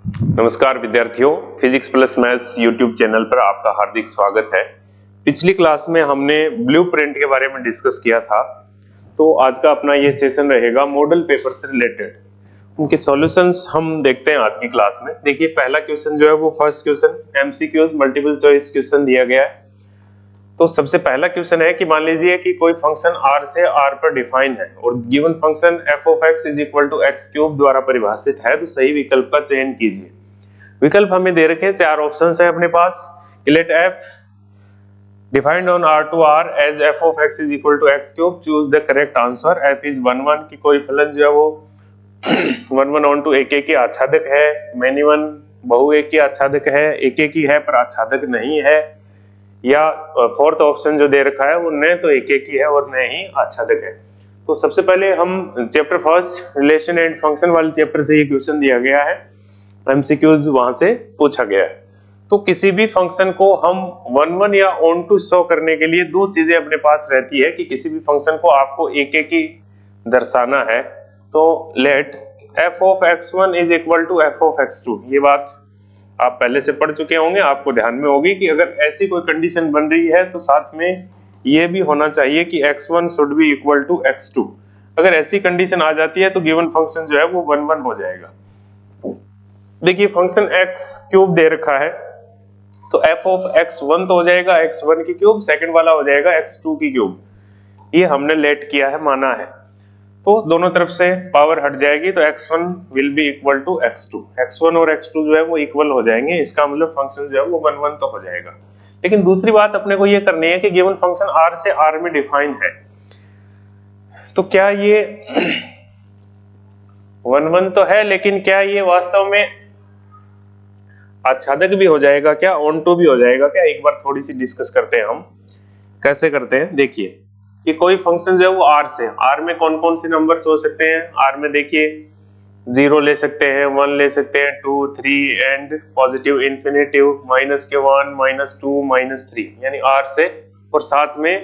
नमस्कार विद्यार्थियों, physics plus maths YouTube channel पर आपका हार्दिक स्वागत है। पिछली क्लास में हमने ब्लूप्रिंट के बारे में डिस्कस किया था, तो आज का अपना ये सेशन रहेगा मॉडल पेपर से रिलेटेड। उनके सॉल्यूशंस हम देखते हैं आज की क्लास में। देखिए, पहला क्वेश्चन जो है वो first question MCQs multiple choice question दिया गया है। तो सबसे पहला क्वेश्चन है कि मान लीजिए कि कोई फंक्शन r से r पर डिफाइन है और given function f of x is equal to x cube द्वारा परिभाषित है, तो सही विकल्प का चयन कीजिए। विकल्प हमें दे रखे हैं, चार ऑप्शंस है अपने पास। Let f defined on r to r as f of x is equal to x cube, choose the correct answer। f is 1 1 की कोई फलन जो है वो 1 1 onto एक एक की आच्छादक है, मैनी वन बहु एक की आच्छादक है, एक एक ही है पर आच्छादक नहीं है, या फोर्थ ऑप्शन जो दे रखा है वो न तो एक एक ही है और न ही आच्छादक है। तो सबसे पहले हम chapter first relation and function वाले चैप्टर से ये क्वेश्चन दिया गया है, एमसीक्यूज वहां से पूछा गया है। तो किसी भी फंक्शन को हम 1 1 या ऑन टू शो करने के लिए दो चीजें अपने पास रहती है कि किसी भी फंक्शन को आपको एक एक ही दर्शाना है। तो late f of x1 is equal to f of x2, ये बात आप पहले से पढ़ चुके होंगे, आपको ध्यान में होगी कि अगर ऐसी कोई कंडीशन बन रही है तो साथ में ये भी होना चाहिए कि x1 should be equal to x2। अगर ऐसी कंडीशन आ जाती है तो गिवन फंक्शन जो है वो 1 1 हो जाएगा। देखिए, फंक्शन x क्यूब दे रखा है, तो f ऑफ x1 तो हो जाएगा x1 की क्यूब, सेकंड वाला हो जाएगा x2 की क्यूब। ये हमने लेट किया है, माना है। तो दोनों तरफ से पावर हट जाएगी, तो x1 will be equal to x2। x1 और x2 जो है वो इक्वल हो जाएंगे, इसका मतलब फंक्शन जो है वो 1 1 तो हो जाएगा। लेकिन दूसरी बात अपने को ये करनी है कि गिवन फंक्शन r से r में डिफाइन है, तो क्या ये 1 1 तो है, लेकिन क्या ये वास्तव में आच्छादक भी हो जाएगा क्या, ऑन टू भी हो जाएगा क्या? एक बार थोड़ी सी डिस्कस करते हैं हम। कैसे करते हैं, देखिए कि कोई फंक्शन जो है वो r से, r में कौन कौन से नंबर्स हो सकते हैं। r में देखिए 0 ले सकते हैं, 1 ले सकते हैं, 2 3 एंड पॉजिटिव इन्फिनेटिव, माइनस के 1 -2 -3, यानी r से। और साथ में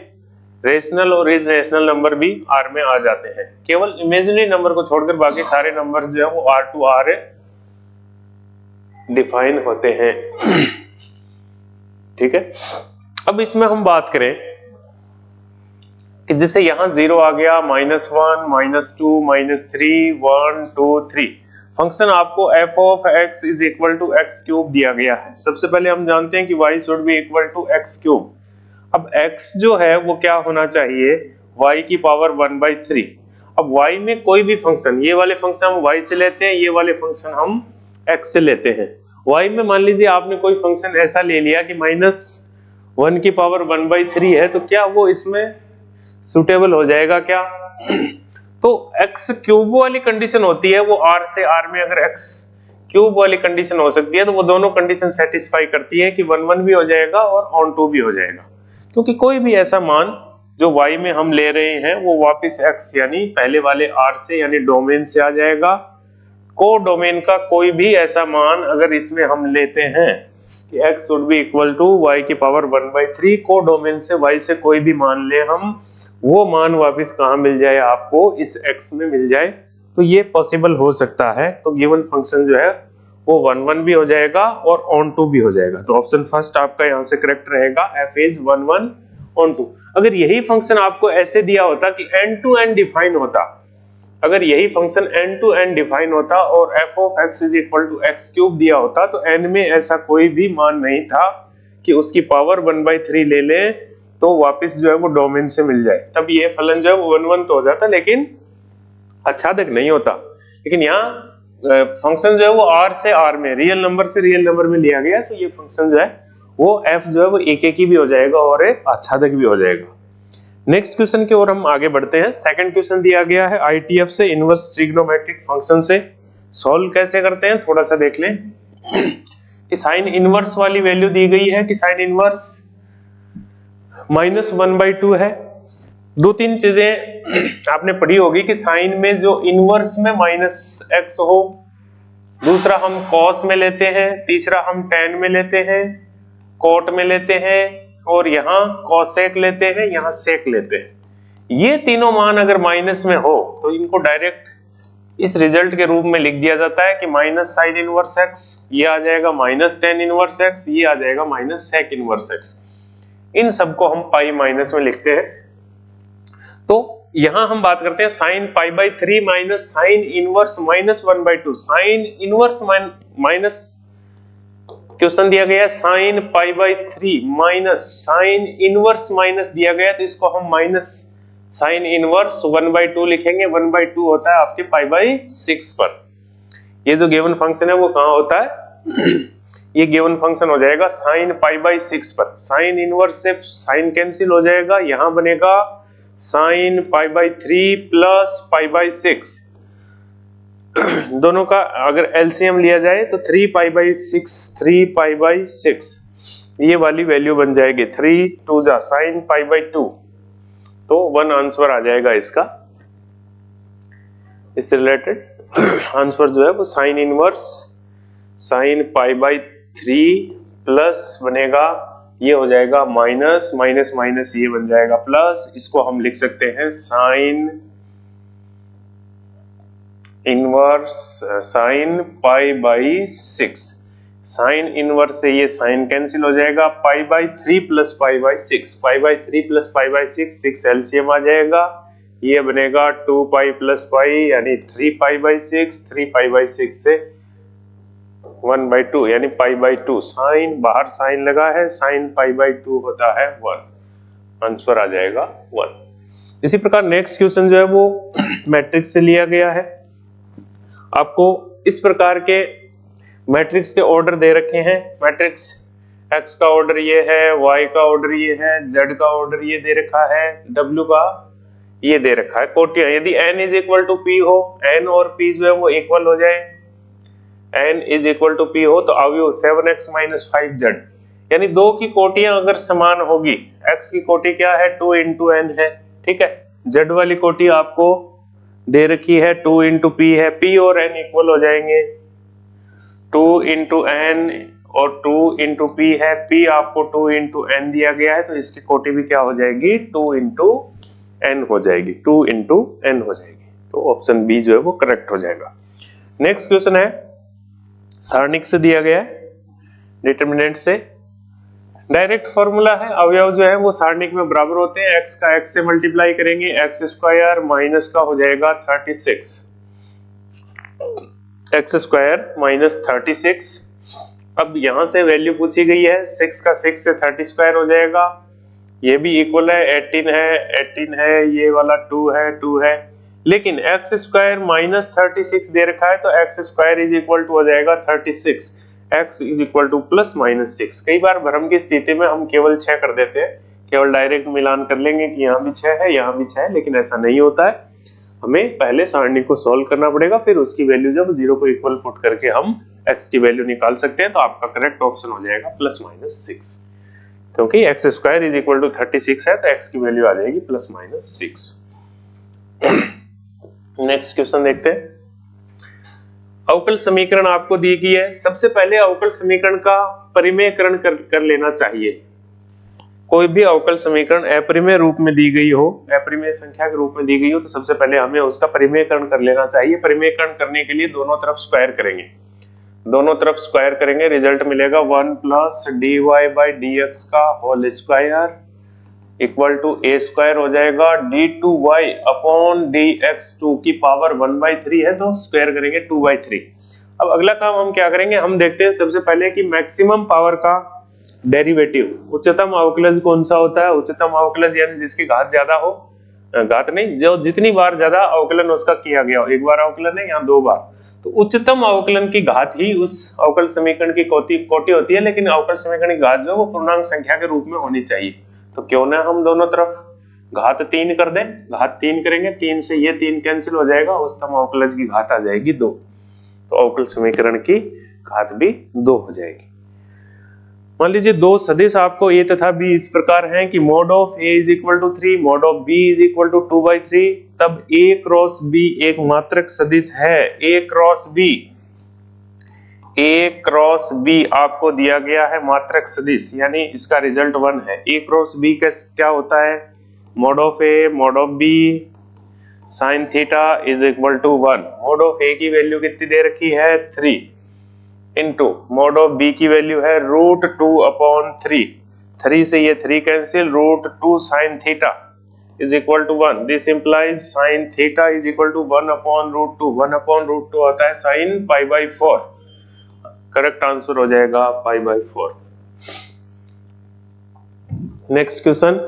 रेशनल और इरेशनल नंबर भी r में आ जाते हैं। केवल इमेजिनरी नंबर को छोड़कर बाकी सारे नंबर्स जो है वो r to r डिफाइन होते हैं। ठीक है, अब इसमें हम बात करें कि जैसे यहां 0 आ गया, -1 -2 -3 1 2 3, फंक्शन आपको f of x is equal to x cube दिया गया है। सबसे पहले हम जानते हैं कि y should be equal to x cube. अब x जो है वो क्या होना चाहिए, y की पावर 1/3। अब y में कोई भी फंक्शन, ये वाले फंक्शन हम y से लेते हैं, ये वाले फंक्शन हम x से लेते हैं। y में मान लीजिए आपने कोई फंक्शन ऐसा ले लिया कि -1 की पावर 1/3 है, तो क्या वो इसमें सुटेबल हो जाएगा क्या? तो x क्यूब वाली कंडीशन होती है वो r से r में, अगर x क्यूब वाली कंडीशन हो सकती है तो वो दोनों कंडीशन सेटिस्फाई करती है कि 1 1 भी हो जाएगा और ऑन टू भी हो जाएगा। क्योंकि कोई भी ऐसा मान जो y में हम ले रहे हैं वो वापस x यानी पहले वाले r से यानी डोमेन से आ जाएगा। को डोमेन का कोई भी ऐसा मान अगर इसमें हम लेते हैं कि x should be equal to y की पावर 1/3, को डोमेन से y से कोई भी मान ले हम, वो मान वापस कहां मिल जाए आपको, इस x में मिल जाए, तो ये पॉसिबल हो सकता है। तो गिवन फंक्शन जो है वो 1 1 भी हो जाएगा और ऑन टू भी हो जाएगा। तो ऑप्शन फर्स्ट आपका यहां से करेक्ट रहेगा, f is 1 1 ऑन टू। अगर यही फंक्शन आपको ऐसे दिया होता कि एंड टू एंड डिफाइन होता, अगर यही function end to end define होता और f of x is equal to x cube दिया होता, तो n में ऐसा कोई भी मान नहीं था कि उसकी पावर 1/3 ले ले तो वापस जो है वो डोमेन से मिल जाए, तब ये फलन जो है वो 1 1 तो हो जाता, लेकिन आच्छादक नहीं होता। लेकिन यहाँ फंक्शन जो है वो r से r में, रियल नंबर से रियल नंबर में लिया गया, तो ये फंक्शन जो है वो f जो है वो एक एक ही भी हो जाएगा और एक आच्छादक भी हो जाएगा। नेक्स्ट क्वेश्चन की ओर हम आगे बढ़ते हैं। सेकंड क्वेश्चन दिया गया है ITF से, इनवर्स ट्रिग्नोमेट्रिक फंक्शन से। सॉल्व कैसे करते हैं थोड़ा सा देख लें कि साइन इनवर्स वाली वैल्यू दी गई है कि साइन इनवर्स -1/2 है। दो तीन चीजें आपने पढ़ी होगी कि साइन में जो इनवर्स में -x हो, दूसरा हम कॉस में लेते हैं, तीसरा हम टेन में लेते हैं, कोट में लेते हैं, और यहाँ कोसेक लेते हैं, यहाँ सेक लेते हैं। ये तीनों मान अगर माइनस में हो तो इनको डायरेक्ट इस रिजल्ट के रूप में लिख दिया जाता है कि माइनस साइन इनवर्स एक्स, ये आ जाएगा माइनस टेन इनवर्स एक्स, ये आ जाएगा माइनस सेक इनवर्स एक्स। इन सबको हम पाई माइनस में लिखते हैं। तो यहां हम बात करते हैं sign pi by 3 minus sine inverse minus 1/2। Sine inverse minus, question दिया गया है sign pi by 3 minus sine inverse minus दिया गया, तो इसको हम माइनस साइन इनवर्स 1/2 लिखेंगे। 1/2 होता है आपके पाई बाई 6 पर। ये जो गिवन फंक्शन है वो कहां होता है ये गिवन फंक्शन हो जाएगा साइन पाई बाई 6 पर। साइन इनवर्स से साइन कैंसिल हो जाएगा, यहां बनेगा sign pi by 3 plus pi by 6। दोनों का अगर एलसीएम लिया जाए तो 3 पाई बाई 6, 3 पाई बाई 6 ये वाली वैल्यू बन जाएगी। 3 2 जा साइन पाई बाई 2, तो 1 आंसर आ जाएगा इसका। इससे रिलेटेड आंसर जो है वो sign inverse sine pi by 3 plus बनेगा, ये हो जाएगा माइनस माइनस माइनस ये बन जाएगा प्लस। इसको हम लिख सकते हैं sine inverse sine pi by 6। Sine inverse से ये साइन कैंसिल हो जाएगा, pi by 3 plus pi by 6, pi by 3 plus pi by 6 LCM आ जाएगा, ये बनेगा 2 पाई प्लस पाई यानी 3 पाई बाई 6, 3 पाई बाई 6 से 1/2 यानी पाई बाई 2। साइन बाहर साइन लगा है, साइन पाई बाई 2 होता है 1, आंसर आ जाएगा 1। इसी प्रकार नेक्स्ट क्वेश्चन जो है वो मैट्रिक्स से लिया गया है। आपको इस प्रकार के मैट्रिक्स के ऑर्डर दे रखे हैं। मैट्रिक्स x का ऑर्डर ये है, y का ऑर्डर ये है, z का ऑर्डर ये दे रखा है, w का ये दे रखा है। कोटियां यदि n is equal to p हो, n और p जो है वो इक्वल हो जाए, n is equal to p हो तो अवयव 7x माइनस 5z, यानी दो की कोटियां अगर समान होगी, x की कोटि क्या है 2 इंटू n है, ठीक है, z वाली कोटि आपको दे रखी है 2 इंटू p है, p और n इक्वल हो जाएंगे, 2 इंटू n और 2 इंटू p है, p आपको 2 इंटू n दिया गया है तो इसकी कोटि भी क्या हो जाएगी 2 इंटू n हो जाएगी, 2 इंटू n हो जाएगी। तो ऑप्शन बी जो है वो करेक्ट हो जाएगा। नेक्स्ट क्वेश्चन है सारणिक से दिया गया है, डिटरमिनेंट से। डायरेक्ट फॉर्मूला है, अवयव जो है वो सारणिक में बराबर होते हैं, x का x से मल्टीप्लाई करेंगे, x स्क्वायर माइनस का हो जाएगा 36, x स्क्वायर माइनस 36। अब यहां से वैल्यू पूछी गई है, 6 का 6 से 30 स्क्वायर हो जाएगा, ये भी इक्वल है, 18 है, ये वाला 2 है, लेकिन x स्क्वायर माइनस 36 दे रखा है तो x square is equal to हो जाएगा 36, x is equal to plus minus 6। कई बार भ्रम की स्थिति में हम केवल 6 कर देते हैं, केवल डायरेक्ट मिलान कर लेंगे कि यहाँ भी 6 है, यहाँ भी 6 है, लेकिन ऐसा नहीं होता है। हमें पहले सारणी को सॉल्व करना पड़ेगा, फिर उसकी वैल्यू जब 0 को इक्वल पुट करके हम x की वैल्यू निकाल सकते हैं, तो आपका करेक्ट ऑप्शन हो जाएगा प्लस माइनस 6, क्योंकि x square is equal to 36 है तो x की वैल्यू आ जाएगी प्लस माइनस 6। नेक्स्ट क्वेश्चन देखते हैं। अवकल समीकरण आपको दी गई है, सबसे पहले अवकल समीकरण का परिमेयकरण कर लेना चाहिए। कोई भी अवकल समीकरण अपरिमेय रूप में दी गई हो, अपरिमेय संख्या के रूप में दी गई हो, तो सबसे पहले हमें उसका परिमेयकरण कर लेना चाहिए। परिमेयकरण करने के लिए दोनों तरफ स्क्वायर करेंगे, दोनों तरफ स्क्वायर करेंगे, रिजल्ट मिलेगा 1 प्लस dy बाई dx का whole square equal to a square हो जाएगा, d2y अपॉन dx2 की पावर 1/3 है तो स्क्वायर करेंगे 2/3। अब अगला काम हम क्या करेंगे, हम देखते हैं सबसे पहले कि मैक्सिमम पावर का डेरिवेटिव। उच्चतम अवकलज कौन सा होता है, उच्चतम अवकलज यानी जिसकी घात ज्यादा हो, घात नहीं, जो जितनी बार ज्यादा अवकलन उसका किया गया हो, एक बार अवकलन है यहाँ 2 बार, तो उच्चतम अवकलन की घात ही उस अवकल समीकरण की कोटि होती है, लेकिन अवकल समीकरण की घात जो वो पूर्णांक संख्या के रूप में होनी चाहिए। तो क्यों ना हम दोनों तरफ घात 3 कर दें, घात 3 करेंगे, 3 से ये 3 कैंसिल हो जाएगा, उच्चतम अवकलज की घात आ जाएगी 2, तो अवकल समीकरण की घात भी 2 हो जाएगी। मान लीजिए दो सदिश आपको a तथा b इस प्रकार हैं कि mod of a is equal to 3, mod of b is equal to 2/3, तब a क्रॉस b एक मात्रक सदिश है। a क्रॉस b आपको दिया गया है मात्रक सदिश, यानी इसका रिजल्ट 1 है। a क्रॉस b क्या होता है, mod of a mod of b sine theta is equal to 1, mod of A की वैल्यू कितनी दे रखी है 3 इंटू मोड ऑफ बी की वैल्यू है √2/3, 3 से ये 3 cancel, √2 sine theta is equal to 1, this implies sine theta is equal to 1/√2, 1/√2 होता है साइन π/4, करेक्ट आंसर हो जाएगा π/4। नेक्स्ट क्वेश्चन,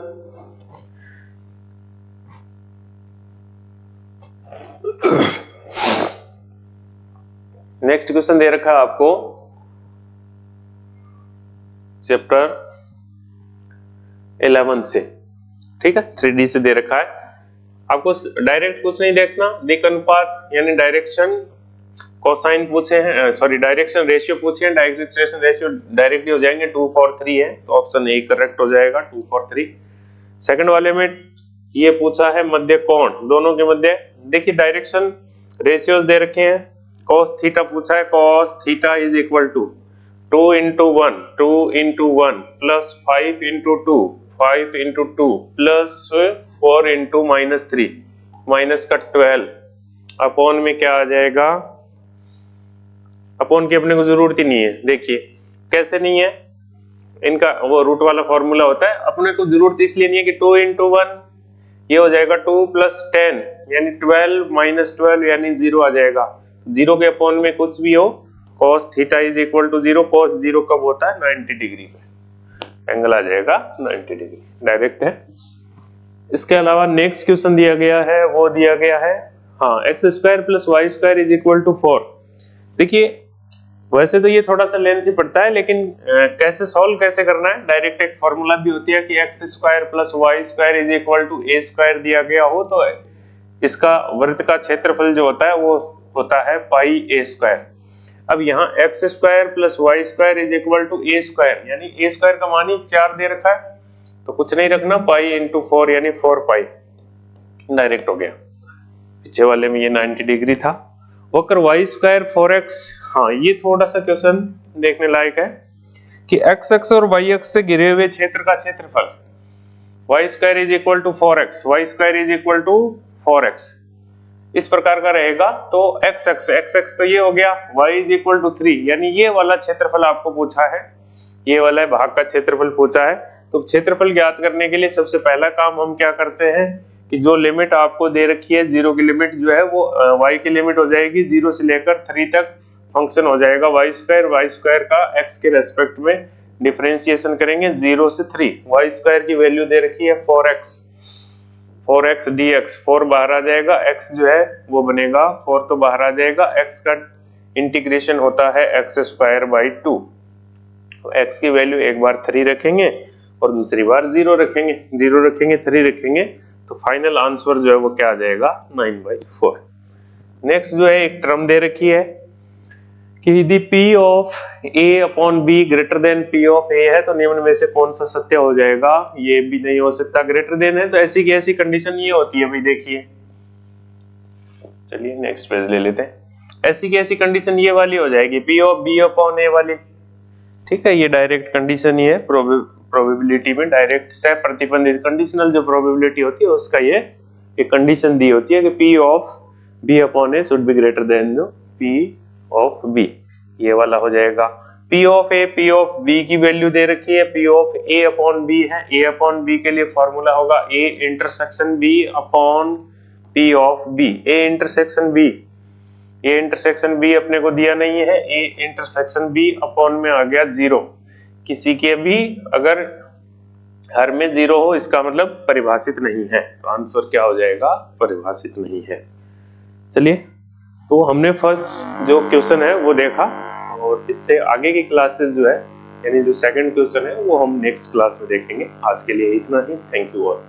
नेक्स्ट क्वेश्चन दे रखा है आपको चैप्टर 11 से, ठीक है, 3D से दे रखा है। आपको डायरेक्ट कुछ नहीं देखना, दिक् अनुपात यानी डायरेक्शन कोसाइन पूछे हैं, सॉरी डायरेक्शन रेशियो पूछे हैं, डायरेक्शन रेशियो डायरेक्टली हो जाएंगे 2/3 है, तो ऑप्शन ए करेक्ट हो जाएगा 2/3। सेकंड वाले में ये पूछा है मध्य कोण, दोनों के मध्य, देखिए डायरेक्शन रेशियोज दे रखे हैं, cos थीटा पूछा है, cos theta is equal to 2 into 1 2 into 1 plus 5 into 2 5 into 2 plus 4 into -3 minus का 12 अपॉन में क्या आ जाएगा, अपॉन की अपने को जरूरत ही नहीं है, देखिए कैसे नहीं है, इनका वो रूट वाला फॉर्मूला होता है, अपने को जरूरत इसलिए नहीं है कि 2 into 1 ये हो जाएगा 2 plus 10 यानी 12 minus 12 यानी 0 आ जाएगा, 0 के अपॉन में कुछ भी हो, cos theta is equal to 0, cos 0 कब होता है 90 डिग्री पे, एंगल आ जाएगा 90 डिग्री, डायरेक्ट है। इसके अलावा नेक्स्ट क्वेश्चन दिया गया है, वो दिया गया है हाँ x² + y² is equal to 4। देखिए वैसे तो ये थोड़ा सा लेंथी पड़ता है, लेकिन कैसे सॉल्व कैसे करना है, डायरेक्ट एक फॉर्मूला भी होती है कि x² + y² is equal to a² दिया गया हो तो इसका वृत्त का क्षेत्रफल जो होता है वो होता है πa²। अब यहाँ x² + y² is equal to a² यानी a² का मान ही 4 दे रखा है, तो कुछ नहीं रखना, π × 4 यानी 4π, डायरेक्ट हो गया। पीछे वाले में ये 90 डिग्री था। वक्र y² 4x, हाँ ये थोड़ा सा क्वेश्चन देखने लायक है कि x अक्ष और y अक्ष से घिरे हुए क्षेत्र का क्षेत्रफल y² is equal to 4x, y² is equal to 4x इस प्रकार का रहेगा, तो x अक्ष तो ये हो गया, y इज इक्वल टू 3 यानी ये वाला क्षेत्रफल आपको पूछा है, ये वाला भाग का क्षेत्रफल पूछा है। तो क्षेत्रफल ज्ञात करने के लिए सबसे पहला काम हम क्या करते हैं कि जो लिमिट आपको दे रखी है, 0 की लिमिट जो है वो y की लिमिट हो जाएगी 0 से लेकर 3 तक, फंक्शन हो जाएगा y² का x के रेस्पेक्ट में डिफरेंशिएशन करेंगे 0 से 3, y² की वैल्यू दे रखी है 4x dx, 4 बाहर आ जाएगा, x जो है वो बनेगा 4 तो बाहर आ जाएगा, x का इंटीग्रेशन होता है x²/2, तो x की वैल्यू एक बार 3 रखेंगे और दूसरी बार 0 रखेंगे, 0 रखेंगे 3 रखेंगे, तो फाइनल आंसर जो है वो क्या आ जाएगा 9/4। नेक्स्ट जो है एक टर्म दे रखी है कि यदि P of A/B greater than P of A है तो निम्न में से कौन सा सत्य हो जाएगा, ये भी नहीं हो सकता, ग्रेटर देन है तो ऐसी की ऐसी कंडीशन ये होती है भाई, देखिए चलिए नेक्स्ट पेज ले लेते हैं, ऐसी की ऐसी कंडीशन ये वाली हो जाएगी P ऑफ B/A वाली, ठीक है, ये डायरेक्ट कंडीशन ही है, प्रोबेबिलिटी में डायरेक्ट से प्रतिबंधित कंडीशनल जो प्रोबेबिलिटी होती है उसका ये एक कंडीशन दी होती है कि P of B/A should be greater than P of B, ये वाला हो जाएगा। P of A P of B की वैल्यू दे रखी है, P ऑफ A/B है, A/B के लिए फॉर्मूला होगा A intersection B upon P of B, A intersection B अपने को दिया नहीं है, A इंटरसेक्शन B अपॉन में आ गया 0, किसी के भी अगर हर में 0 हो इसका मतलब परिभाषित नहीं है, तो आंसर क्या हो जाएगा, परिभाषित नहीं है। चलिए तो हमने फर्स्ट जो क्वेश्चन है वो देखा, और इससे आगे की क्लासेस जो है यानी जो सेकंड क्वेश्चन है वो हम नेक्स्ट क्लास में देखेंगे। आज के लिए इतना ही, थैंक यू ऑल।